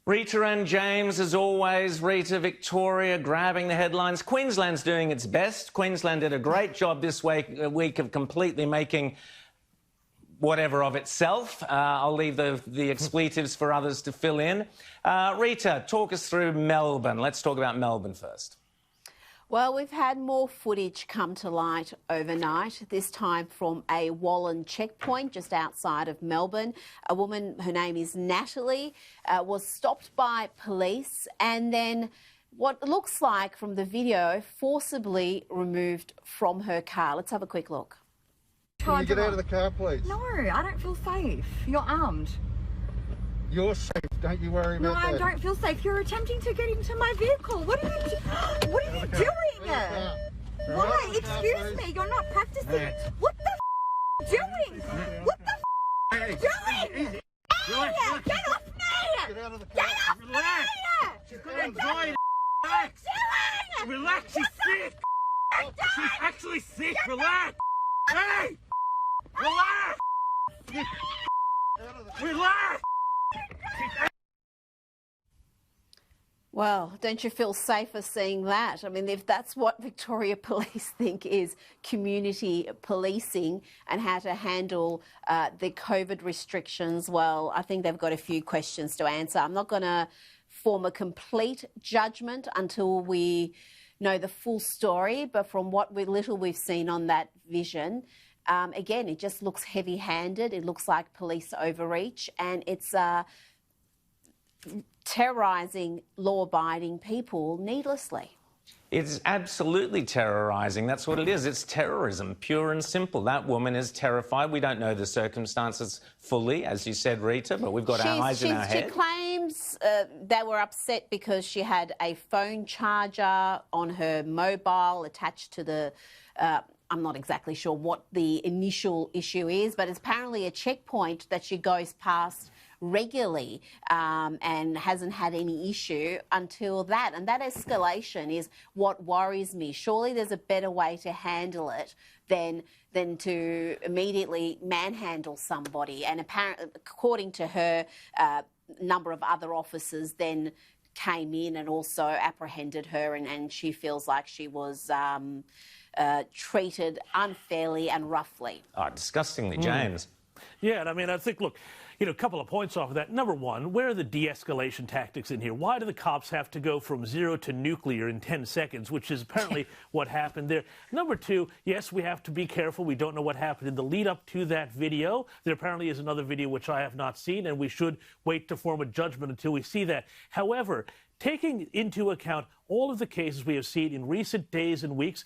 Rita and James, as always. Rita, Victoria grabbing the headlines. Queensland's doing its best. Queensland did a great job this week of completely making whatever of itself. I'll leave the expletives for others to fill in. Rita, talk us through Melbourne. Let's talk about Melbourne first. Well, we've had more footage come to light overnight, this time from a Wallan checkpoint just outside of Melbourne. A woman, her name is Natalie, was stopped by police and then what looks like from the video forcibly removed from her car. Let's have a quick look. Can you get out of the car, please? No, I don't feel safe. You're armed. You're safe. Don't you worry about that. No, I don't feel safe. You're attempting to get into my vehicle. What are you doing? What are you doing? Why? Excuse me. You're not practicing. What the f doing? What the f doing? Hey! Get off me! Get out of the car. Get off me! She's got anxiety. Relax. Relax. She's sick. She's actually sick. Relax. Hey! Relax. Relax. Well, don't you feel safer seeing that? I mean, if that's what Victoria Police think is community policing and how to handle the COVID restrictions, well, I think they've got a few questions to answer. I'm not going to form a complete judgment until we know the full story, but from what little we've seen on that vision, again, it just looks heavy-handed. It looks like police overreach, and it's terrorising law-abiding people needlessly. It's absolutely terrorising. That's what it is. It's terrorism, pure and simple. That woman is terrified. We don't know the circumstances fully, as you said, Rita, but we've got our eyes in our head. She claims they were upset because she had a phone charger on her mobile attached to the... I'm not exactly sure what the initial issue is, but it's apparently a checkpoint that she goes past regularly and hasn't had any issue until that. And that escalation is what worries me. Surely there's a better way to handle it than to immediately manhandle somebody. And apparently, according to her, a number of other officers then came in and also apprehended her, and she feels like she was treated unfairly and roughly. Oh, disgustingly, James. Yeah, and I mean, I think, look, a couple of points off of that. Number one, where are the de-escalation tactics in here? Why do the cops have to go from 0 to nuclear in 10 seconds, which is apparently what happened there? Number two, yes, we have to be careful. We don't know what happened in the lead-up to that video. There apparently is another video which I have not seen, and we should wait to form a judgment until we see that. However, taking into account all of the cases we have seen in recent days and weeks,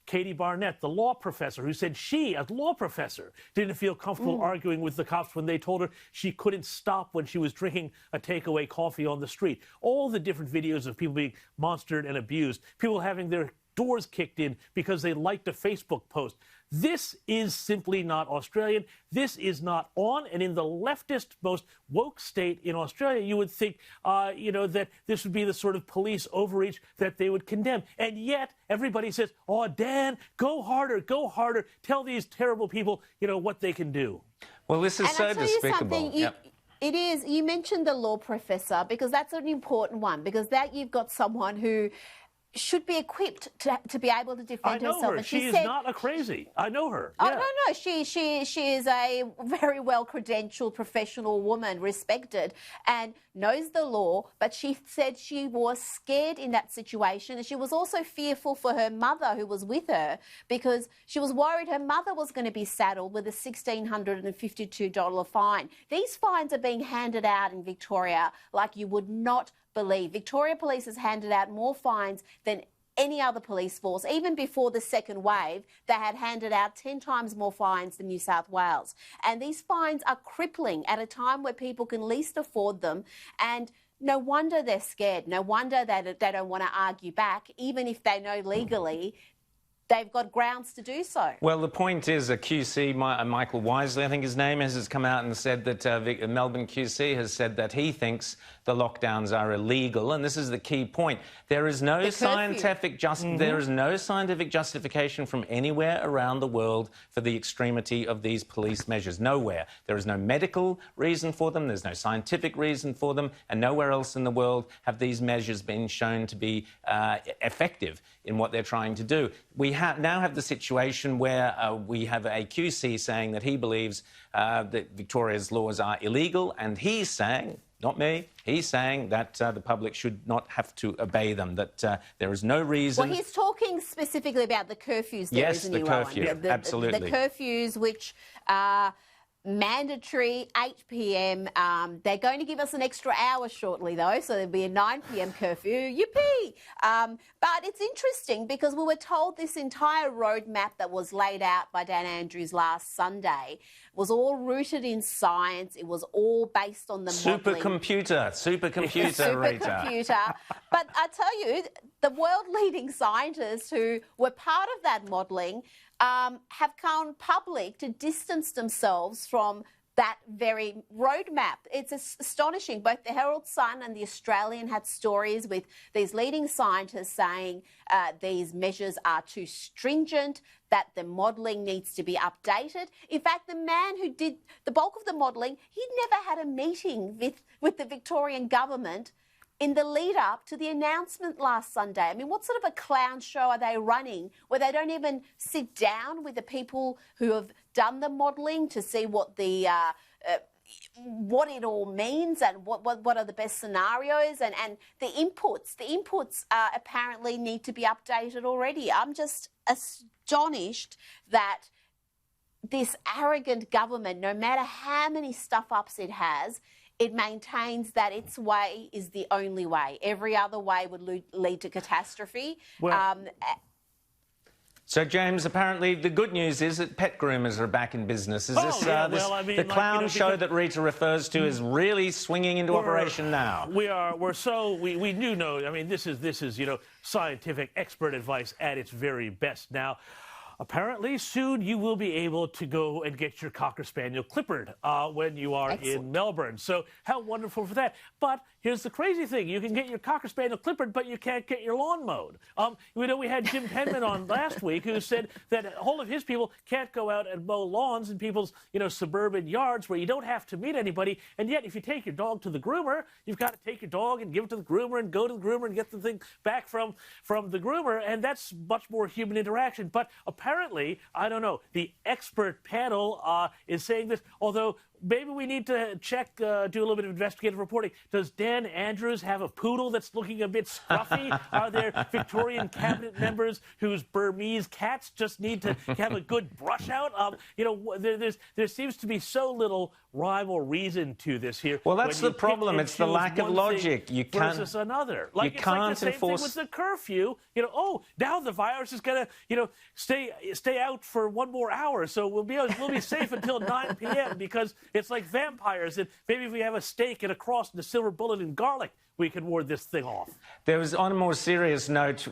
Katie Barnett, the law professor, who said she, as law professor, didn't feel comfortable arguing with the cops when they told her she couldn't stop when she was drinking a takeaway coffee on the street. All the different videos of people being monstered and abused, people having their doors kicked in because they liked a Facebook post. This is simply not Australian. This is not on. And in the leftist, most woke state in Australia, you would think, that this would be the sort of police overreach that they would condemn. And yet everybody says, oh, Dan, go harder, tell these terrible people, what they can do. Well, this is so despicable. It is. You mentioned the law professor because that's an important one, because that you've got someone who should be equipped to be able to defend herself. I know her. She is not a crazy. I know her. Oh, yeah. no. She is a very well-credentialed professional woman, respected, and knows the law, but she said she was scared in that situation, and she was also fearful for her mother who was with her because she was worried her mother was going to be saddled with a $1,652 fine. These fines are being handed out in Victoria like you would not believe. Victoria Police has handed out more fines than any other police force. Even before the second wave, they had handed out 10 times more fines than New South Wales. And these fines are crippling at a time where people can least afford them. And no wonder they're scared. No wonder that they don't want to argue back, even if they know legally they've got grounds to do so. Well, the point is a QC, Michael Wisely, I think his name is, has come out and said that Melbourne QC has said that he thinks the lockdowns are illegal, and this is the key point. There is no scientific justification from anywhere around the world for the extremity of these police measures. Nowhere. There is no medical reason for them, there's no scientific reason for them, and nowhere else in the world have these measures been shown to be effective in what they're trying to do. We now have the situation where we have a QC saying that he believes that Victoria's laws are illegal, and he's saying, not me, he's saying that the public should not have to obey them, that there is no reason... Well, he's talking specifically about the curfews there, isn't he, Rowan? Yes, the curfew, absolutely. The curfews, which are mandatory, 8 p.m. They're going to give us an extra hour shortly, though, so there'll be a 9 p.m. curfew. Yippee! But it's interesting because we were told this entire roadmap that was laid out by Dan Andrews last Sunday was all rooted in science. It was all based on the modelling. Supercomputer, Rita. But I tell you, the world-leading scientists who were part of that modelling have gone public to distance themselves from that very roadmap. It's astonishing. Both the Herald Sun and the Australian had stories with these leading scientists saying these measures are too stringent, that the modelling needs to be updated. In fact, the man who did the bulk of the modelling, he'd never had a meeting with the Victorian government in the lead-up to the announcement last Sunday. I mean, what sort of a clown show are they running where they don't even sit down with the people who have done the modelling to see what the what it all means and what are the best scenarios and the inputs. The inputs apparently need to be updated already. I'm just astonished that this arrogant government, no matter how many stuff-ups it has, it maintains that its way is the only way. Every other way would lead to catastrophe. Well, so, James, apparently the good news is that pet groomers are back in business. Is the clown show that Rita refers to is really swinging into operation now? We do know. I mean, this is scientific expert advice at its very best. Now, apparently, soon you will be able to go and get your Cocker Spaniel clippered when you are in Melbourne. So how wonderful for that. But here's the crazy thing. You can get your Cocker Spaniel clippered, but you can't get your lawn mowed. We had Jim Penman on last week who said that a whole of his people can't go out and mow lawns in people's suburban yards where you don't have to meet anybody. And yet, if you take your dog to the groomer, you've got to take your dog and give it to the groomer and go to the groomer and get the thing back from the groomer. And that's much more human interaction. But apparently, I don't know, the expert panel is saying this, although maybe we need to check, do a little bit of investigative reporting. Does Dan Andrews have a poodle that's looking a bit scruffy? Are there Victorian cabinet members whose Burmese cats just need to have a good brush out? There seems to be so little rhyme or reason to this here. Well, that's the problem. It's the lack of logic. You can't versus another. Like, you can't it's like the same thing with the curfew. Now the virus is going to stay out for one more hour, so we'll be safe until 9 p.m. because it's like vampires, and maybe if we have a steak and a cross and a silver bullet and garlic, we can ward this thing off. There was, on a more serious note,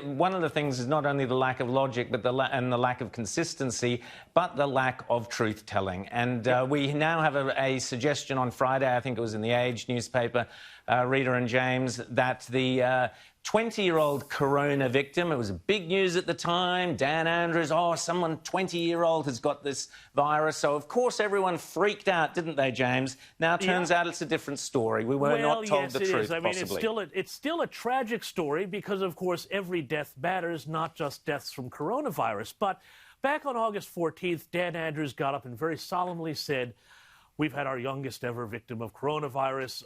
one of the things is not only the lack of logic but the lack of consistency, but the lack of truth-telling. And we now have a suggestion on Friday, I think it was in the Age newspaper, Rita and James, that the 20-year-old corona victim, it was big news at the time, Dan Andrews, someone 20-year-old has got this virus. So, of course, everyone freaked out, didn't they, James? Now, it turns out it's a different story. We were not told the truth, I mean, possibly. it's still a tragic story because, of course, every death matters, not just deaths from coronavirus. But back on August 14th, Dan Andrews got up and very solemnly said, we've had our youngest ever victim of coronavirus,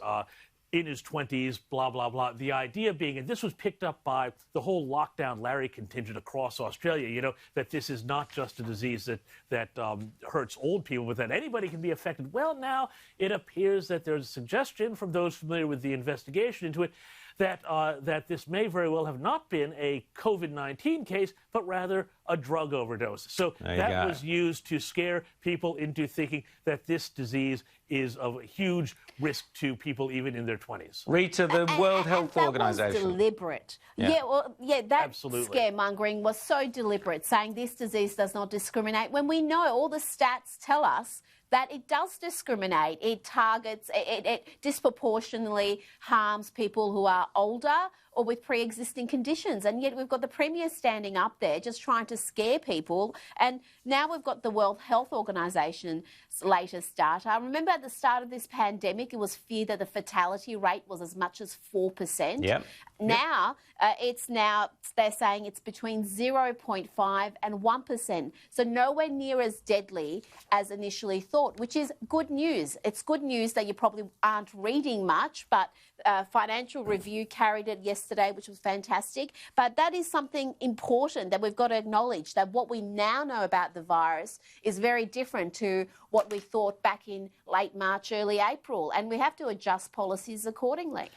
in his 20s, blah, blah, blah. The idea being, and this was picked up by the whole lockdown Larry contingent across Australia, that this is not just a disease that hurts old people, but that anybody can be affected. Well, now it appears that there's a suggestion from those familiar with the investigation into it that this may very well have not been a COVID-19 case, but rather a drug overdose. So that was used to scare people into thinking that this disease is of a huge risk to people even in their 20s. Rita, the World Health Organization. That was deliberate. That Absolutely. scaremongering was so deliberate, saying this disease does not discriminate, when we know all the stats tell us that it does discriminate. It targets, it disproportionately harms people who are older or with pre-existing conditions. And yet we've got the Premier standing up there just trying to scare people. And now we've got the World Health Organisation's latest data. Remember at the start of this pandemic, it was feared that the fatality rate was as much as 4%. Yep. Now, they're saying it's between 0.5 and 1%. So nowhere near as deadly as initially thought, which is good news. It's good news that you probably aren't reading much, but Financial Review carried it yesterday, which was fantastic. But that is something important that we've got to acknowledge, that what we now know about the virus is very different to what we thought back in late March, early April. And we have to adjust policies accordingly.